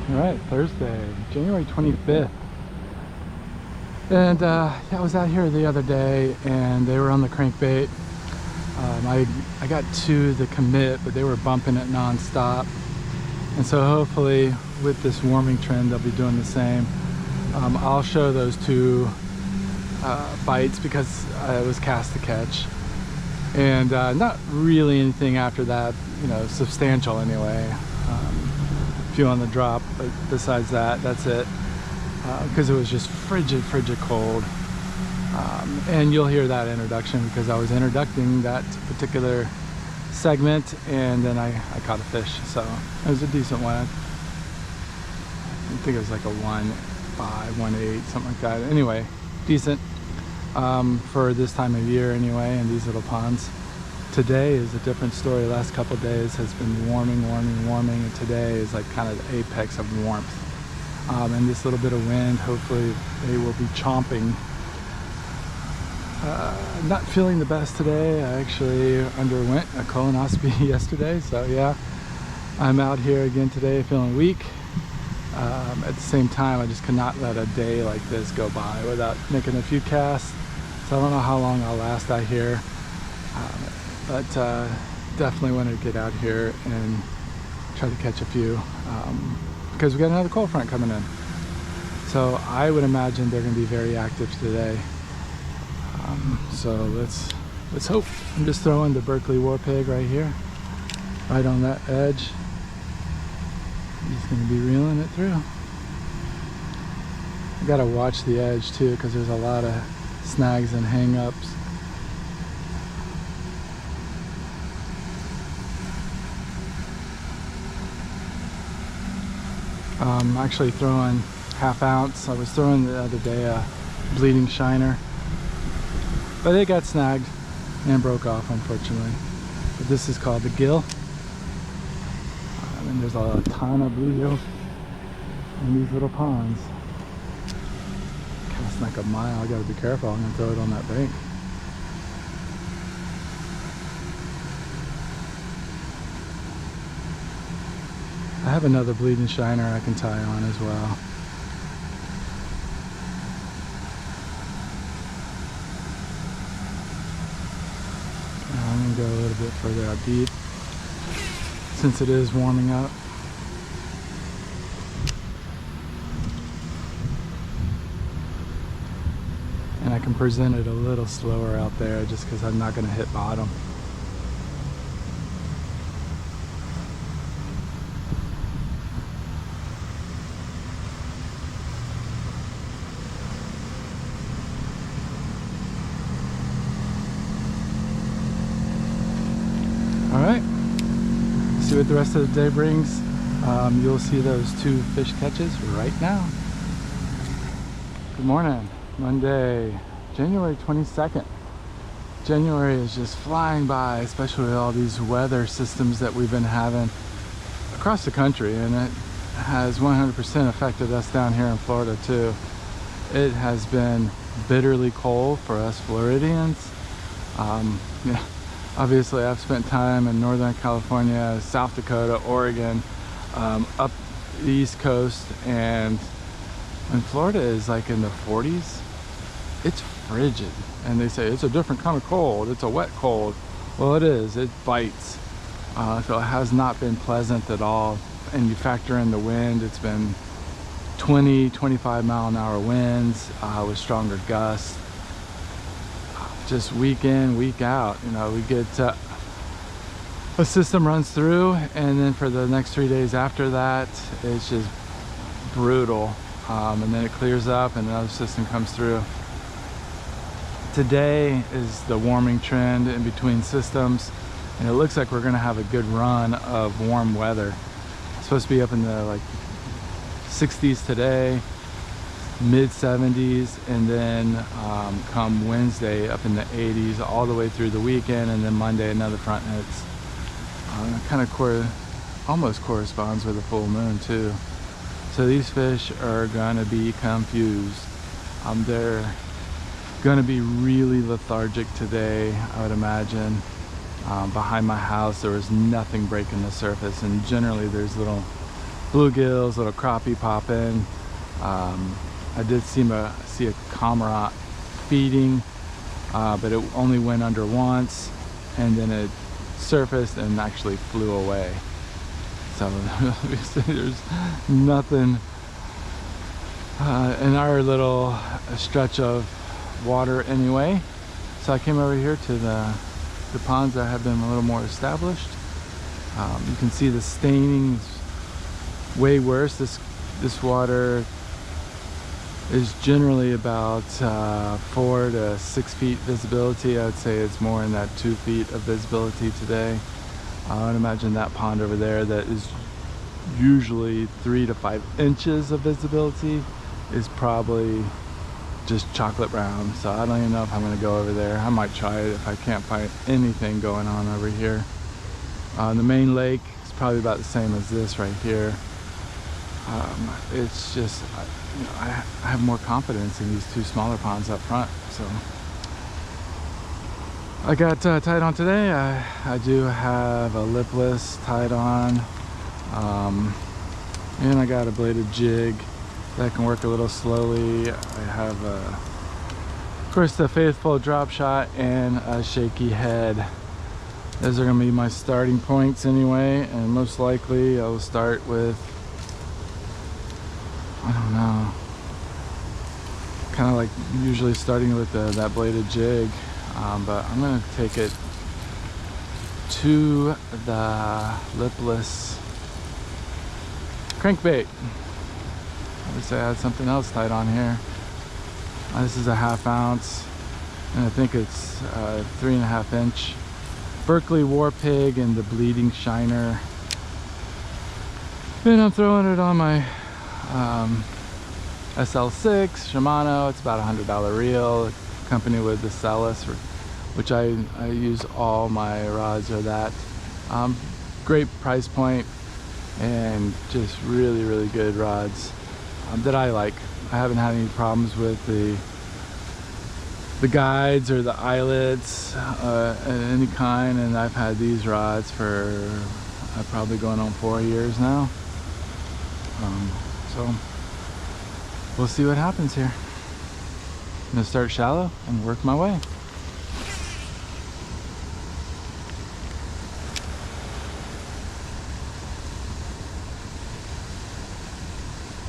All right, Thursday, January 25th. And yeah, I was out here the other day and they were on the crankbait. I got two to commit, but they were bumping it non-stop. And so hopefully with this warming trend, they'll be doing the same. I'll show those two bites because it was cast to catch. And not really anything after that, you know, substantial anyway. Few on the drop, but besides that, that's it. Because it was just frigid cold. And you'll hear that introduction because I was introducing that particular segment, and then I caught a fish, so it was a decent one. I think it was like a 1.5, 1.8, something like that. Anyway, decent for this time of year anyway, in these little ponds. Today is a different story. The last couple of days has been warming, and today is like kind of the apex of warmth. And this little bit of wind, hopefully they will be chomping. Not feeling the best today. I actually underwent a colonoscopy yesterday, so yeah, I'm out here again today feeling weak. At the same time, I just could not let a day like this go by without making a few casts. So I don't know how long I'll last out here, but definitely want to get out here and try to catch a few, because we got another cold front coming in. So I would imagine they're going to be very active today. So let's hope. I'm just throwing the Berkeley War Pig right here, right on that edge. He's going to be reeling it through. I got to watch the edge too, because there's a lot of snags and hang-ups. I'm actually throwing ½ ounce. I was throwing the other day a bleeding shiner, but it got snagged and broke off, unfortunately. But this is called the gill. And there's a ton of bluegill in these little ponds. Casting like a mile. I gotta be careful. I'm gonna throw it on that bank. I have another bleeding shiner I can tie on as well. I'm going to go a little bit further out deep since it is warming up. And I can present it a little slower out there just because I'm not going to hit bottom. Alright, see what the rest of the day brings. You'll see those two fish catches right now. Good morning, Monday, January 22nd. January is just flying by, especially with all these weather systems that we've been having across the country, and it has 100% affected us down here in Florida too. It has been bitterly cold for us Floridians. Yeah. Obviously, I've spent time in Northern California, South Dakota, Oregon, up the East Coast, and when Florida is like in the 40s, it's frigid. And they say it's a different kind of cold, it's a wet cold. Well, it is, it bites. So it has not been pleasant at all. And you factor in the wind, it's been 20, 25 mile an hour winds with stronger gusts. Just week in, week out, you know, we get a system runs through, and then for the next 3 days after that, it's just brutal. And then it clears up and another system comes through. Today is the warming trend in between systems, and it looks like we're gonna have a good run of warm weather. It's supposed to be up in the like 60s today, mid 70s, and then come Wednesday up in the 80s all the way through the weekend, and then Monday another front hits. Kind of almost corresponds with a full moon too. So these fish are gonna be confused. They're gonna be really lethargic today, I would imagine. Behind my house there was nothing breaking the surface, and generally there's little bluegills, little crappie popping. I did see a cormorant feeding, but it only went under once, and then it surfaced and actually flew away. So there's nothing in our little stretch of water anyway. So I came over here to the ponds that have been a little more established. You can see the staining is way worse. This water is generally about 4 to 6 feet visibility. I would say it's more in that 2 feet of visibility today. I would imagine that pond over there that is usually 3 to 5 inches of visibility is probably just chocolate brown. So I don't even know if I'm gonna go over there. I might try it if I can't find anything going on over here. The main lake is probably about the same as this right here. It's just, you know, I have more confidence in these 2 smaller ponds up front. So I got tied on today. I do have a lipless tied on, and I got a bladed jig that can work a little slowly. I have of course the faithful drop shot and a shaky head. Those are going to be my starting points anyway, and most likely I'll start with, I don't know, kind of like usually starting with that bladed jig, but I'm going to take it to the lipless crankbait. Obviously I had something else tied on here. This is a 1/2 ounce, and I think it's 3.5 inch Berkeley War Pig and the Bleeding Shiner. Then I'm throwing it on my SL6 Shimano. It's about $100 reel, accompanied with the Celis, which I use all my rods or that. Great price point and just really good rods that I like. I haven't had any problems with the guides or the eyelets any kind, and I've had these rods for probably going on 4 years now. So we'll see what happens here. I'm gonna start shallow and work my way.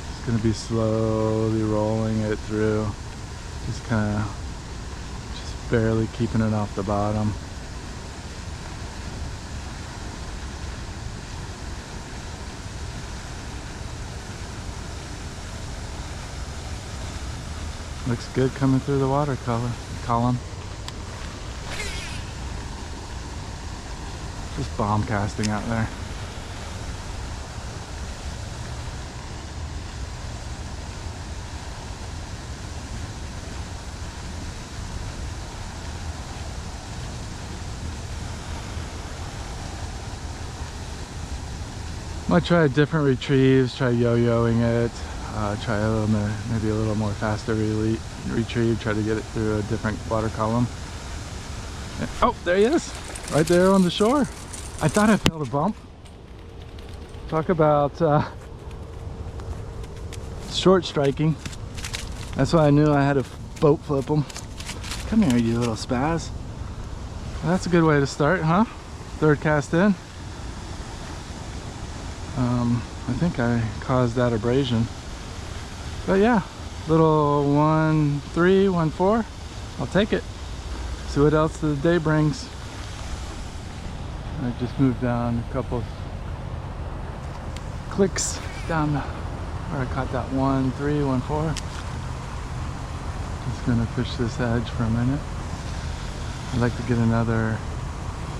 Just gonna be slowly rolling it through, just barely keeping it off the bottom. Looks good coming through the watercolor column. Just bomb casting out there. Might try different retrieves, try yo-yoing it, try maybe a little more faster retrieve, try to get it through a different water column. And, oh, there he is, right there on the shore. I thought I felt a bump. Talk about short striking. That's why I knew I had to boat flip them. Come here, you little spaz. Well, that's a good way to start, huh? Third cast in. I think I caused that abrasion. But yeah, little 1-3, 1-4. I'll take it. See what else the day brings. I just moved down a couple clicks down where I caught that 1-3, 1-4. Just gonna fish this edge for a minute. I'd like to get another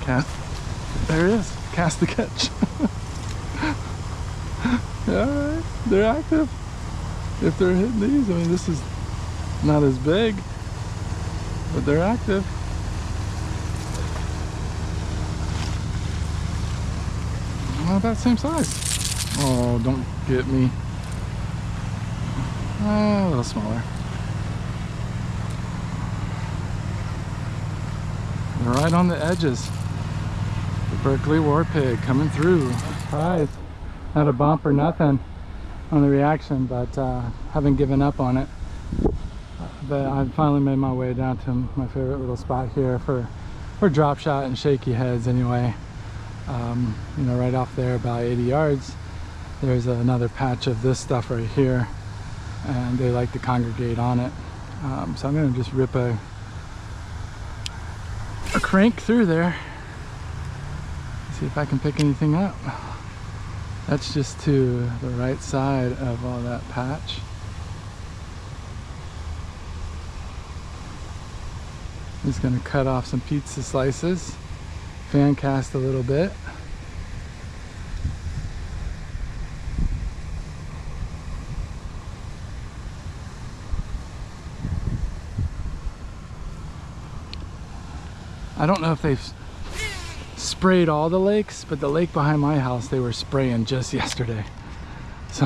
cast. There it is, cast the catch. Alright, they're active. If they're hitting these, I mean, this is not as big, but they're active. Well, about the same size. Oh, don't get me. A little smaller. They're right on the edges. The Berkeley War Pig coming through. Hi. Not a bump or nothing on the reaction, but haven't given up on it. But I finally made my way down to my favorite little spot here for drop shot and shaky heads anyway. You know, right off there about 80 yards, there's another patch of this stuff right here, and they like to congregate on it. So I'm gonna just rip a crank through there, see if I can pick anything up. That's just to the right side of all that patch. Just gonna cut off some pizza slices, fan cast a little bit. I don't know if they've sprayed all the lakes, but the lake behind my house they were spraying just yesterday. So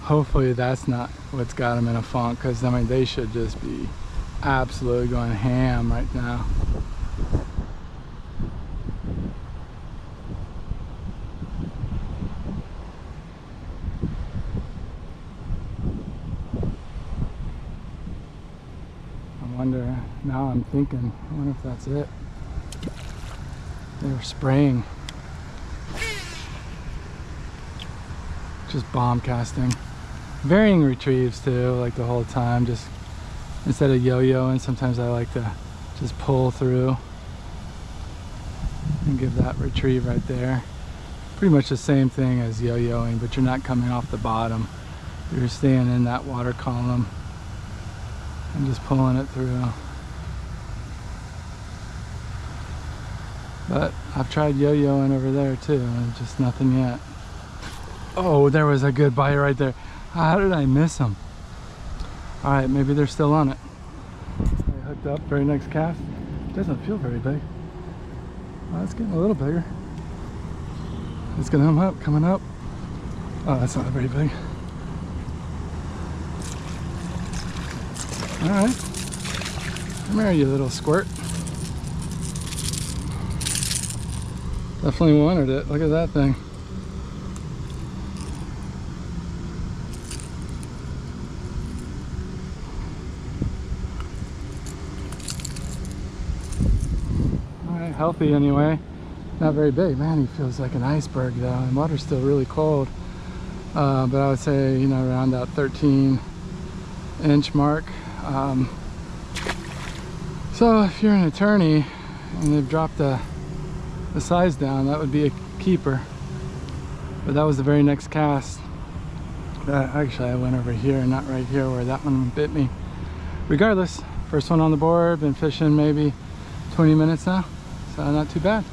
hopefully that's not what's got them in a funk, because I mean they should just be absolutely going ham right now. I wonder, now I'm thinking, I wonder if that's it. They were spraying. Just bomb casting. Varying retrieves too, like the whole time. Just instead of yo-yoing, sometimes I like to just pull through and give that retrieve right there. Pretty much the same thing as yo-yoing, but you're not coming off the bottom. You're staying in that water column and just pulling it through. But I've tried yo-yoing over there too, and just nothing yet. Oh, there was a good bite right there. How did I miss them? All right, maybe they're still on it. I hooked up, very next cast. Doesn't feel very big. Oh, it's getting a little bigger. It's gonna come up, coming up. Oh, that's not very big. All right, come here, you little squirt. Definitely wanted it. Look at that thing. Alright, healthy anyway. Not very big. Man, he feels like an iceberg though. And the water's still really cold. But I would say, you know, around that 13-inch mark. So if you're an attorney and they've dropped the size down, that would be a keeper. But that was the very next cast. Actually I went over here, not right here where that one bit me. Regardless, first one on the board, been fishing maybe 20 minutes now, so not too bad.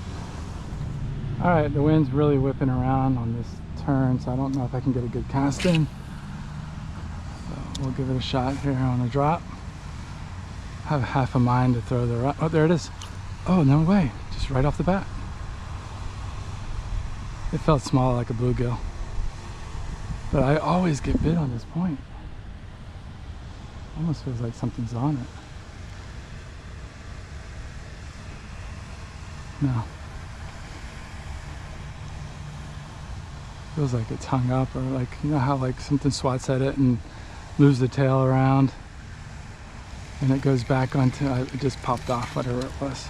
All right, the wind's really whipping around on this turn, so I don't know if I can get a good cast in. So we'll give it a shot here on the drop. Have half a mind to throw the rod. Oh, there it is. Oh, no way, just right off the bat. It felt small like a bluegill. But I always get bit on this point. Almost feels like something's on it. No. Feels like it's hung up, or like, you know how like something swats at it and moves the tail around and it goes back onto, it just popped off, whatever it was.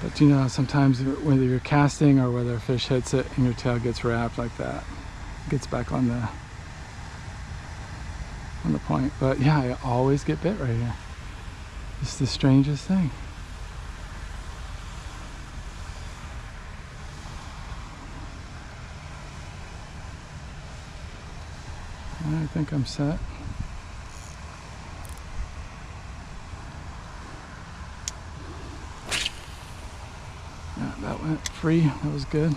But you know, sometimes whether you're casting or whether a fish hits it and your tail gets wrapped like that, it gets back on the point. But yeah, I always get bit right here. It's the strangest thing. I think I'm set. Yeah, that went free. That was good.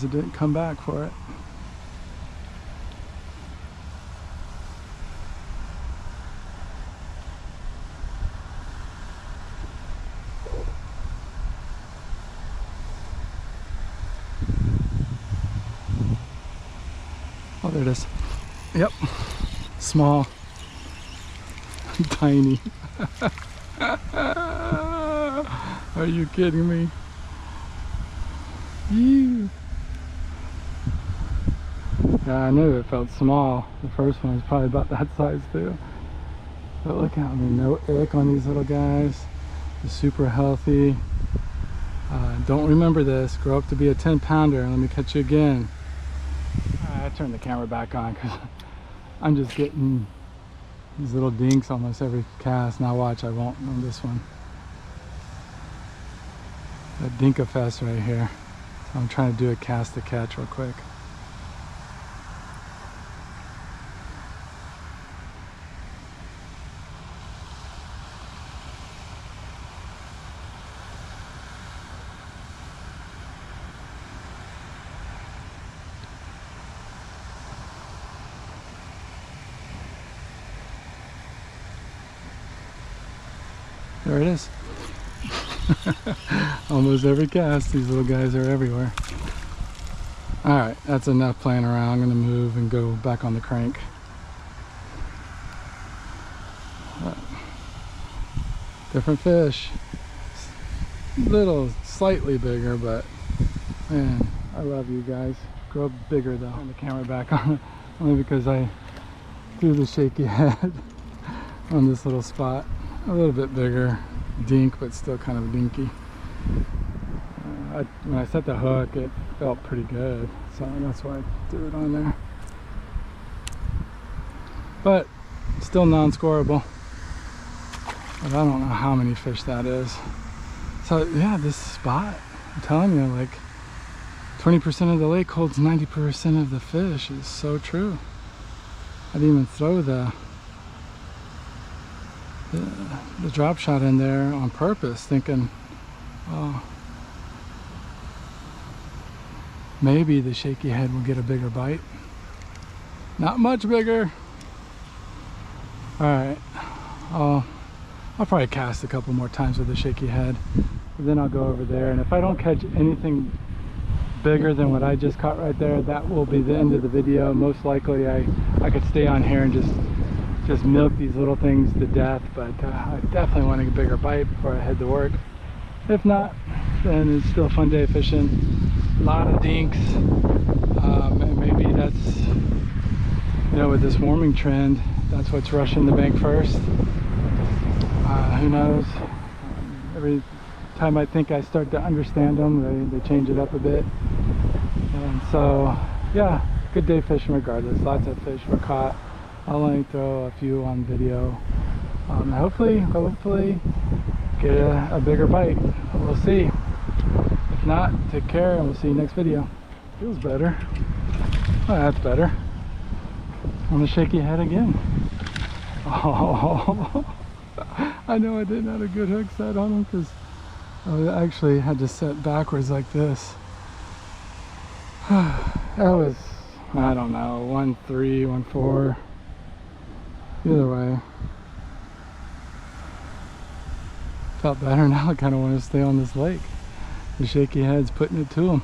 surprised it didn't come back for it. Oh, there it is. Yep. Small. Tiny. Are you kidding me? Ew. Yeah, I knew it felt small. The first one was probably about that size too. But look at me, no ick on these little guys. They're super healthy. Don't remember this. Grow up to be a 10-pounder. Let me catch you again. I turned the camera back on because I'm just getting these little dinks almost every cast. Now watch, I won't on this one. That dink-a-fest right here. So I'm trying to do a cast to catch real quick. There it is. Almost every cast, these little guys are everywhere. Alright, that's enough playing around. I'm going to move and go back on the crank. Different fish. Little, slightly bigger, but man, I love you guys. Grow up bigger though. Turn the camera back on, only because I threw the shaky head on this little spot. A little bit bigger dink, but still kind of dinky. When I set the hook, it felt pretty good, so that's why I threw it on there. But still non-scoreable. But I don't know how many fish that is. So yeah, this spot, I'm telling you, like 20% of the lake holds 90% of the fish. Is so true. I didn't even throw the drop shot in there on purpose, thinking, oh, maybe the shaky head will get a bigger bite. Not much bigger. All right, I'll probably cast a couple more times with the shaky head, but then I'll go over there, and if I don't catch anything bigger than what I just caught right there, that will be the end of the video. Most likely I could stay on here and just milk these little things to death, but I definitely want to get a bigger bite before I head to work. If not, then it's still a fun day fishing. A lot of dinks, and maybe that's, you know, with this warming trend, that's what's rushing the bank first. Who knows? Every time I think I start to understand them, they change it up a bit. And so, yeah, good day fishing regardless. Lots of fish were caught. I'll only throw a few on video. Hopefully get a bigger bite. We'll see. If not, take care and we'll see you next video. Feels better. Oh, that's better. On the shaky head again. Oh, I know I didn't have a good hook set on him because I actually had to set backwards like this. That was, I don't know, 1-3, 1-4. Either way, felt better now. I kind of want to stay on this lake. The shaky head's putting it to him.